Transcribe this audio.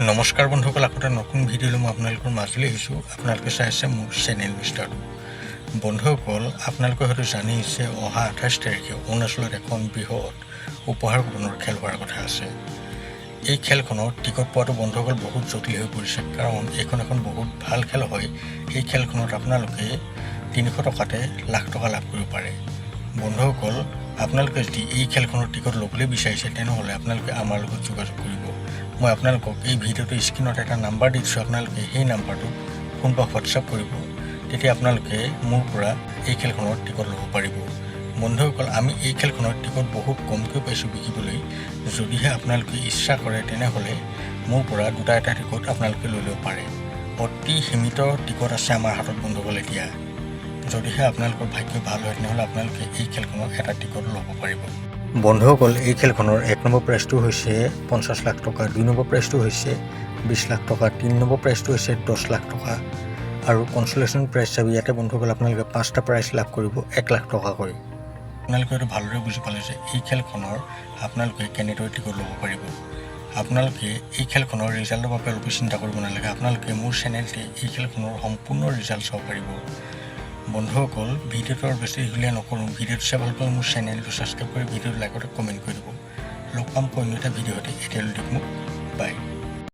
নমস্কাৰ বন্ধুসকল, আকৌ এটা নতুন ভিডিঅ'লৈ মই আপোনালোকৰ মাজলৈ আহিছোঁ। আপোনালোকে চাই আছে মোৰ চেনেল মিষ্টাৰটো। বন্ধুসকল, আপোনালোকে হয়তো জানি যে অহা 28 তাৰিখে অৰুণাচলত এখন বৃহৎ উপহাৰ কুপনৰ খেল হোৱাৰ কথা আছে। এই খেলখনৰ টিকট পোৱাটো বন্ধুসকল বহুত জটিল হৈ পৰিছে, কাৰণ এইখন এখন বহুত ভাল খেল হয়। এই খেলখনত আপোনালোকে 300 টকাতে লাখ টকা লাভ কৰিব পাৰে। বন্ধুসকল, আপোনালোকে যদি এই খেলখনৰ টিকট ল'বলৈ বিচাৰিছে তেনেহ'লে আপোনালোকে আমাৰ লগত যোগাযোগ কৰিব। মই আপোনালোকক এই ভিডিঅ'টো স্ক্ৰীনত এটা নাম্বাৰ দি দিছোঁ। আপোনালোকে সেই নাম্বাৰটোত ফোন বা হোৱাটছআপ কৰিব, তেতিয়া আপোনালোকে মোৰ পৰা এই খেলখনৰ টিকট ল'ব পাৰিব। বন্ধুসকল, আমি এই খেলখনৰ টিকট বহুত কমকৈ পাইছোঁ বিকিবলৈ। যদিহে আপোনালোকে ইচ্ছা কৰে তেনেহ'লে মোৰ পৰা দুটা এটা টিকট আপোনালোকে লৈ ল'ব পাৰে। অতি সীমিত টিকট আছে আমাৰ হাতত বন্ধুসকল। এতিয়া যদিহে আপোনালোকৰ ভাগ্য ভাল হয় তেনেহ'লে আপোনালোকে এই খেলখনৰ এটা টিকট ল'ব পাৰিব। বন্ধুসকল, এই খেলখনৰ 1 নম্বৰ প্ৰাইজটো হৈছে 50 লাখ টকা, 2 নম্বৰ প্ৰাইজটো হৈছে 20 লাখ টকা, 3 নম্বৰ প্ৰাইজটো হৈছে 10 লাখ টকা আৰু কনচলেশ্যন প্ৰাইজ হিচাপে ইয়াতে বন্ধুসকল আপোনালোকে 5টা প্ৰাইজ লাভ কৰিব 1 লাখ টকাকৈ। আপোনালোকে এইটো ভালদৰে বুজি পালে যে এই খেলখনৰ আপোনালোকে কেনেদৰে টিকট ল'ব পাৰিব। আপোনালোকে এই খেলখনৰ ৰিজাল্টৰ বাবে অলপ চিন্তা কৰিব নালাগে। আপোনালোকে মোৰ চেনেলতে এই খেলখনৰ সম্পূৰ্ণ ৰিজাল্ট চাব পাৰিব। বন্ধুসকল, ভিডিঅ'টো আৰু বেছি দীঘলীয়া নকৰোঁ। ভিডিঅ'টো চাই ভাল পালে মোৰ চেনেলটো ছাবস্ক্ৰাইব কৰি ভিডিঅ'টো লাইক আৰু কমেণ্ট কৰি দিব। লগ পাম অন্য এটা ভিডিঅ'তে। এতিয়ালৈ দিয়ক মোক বাই।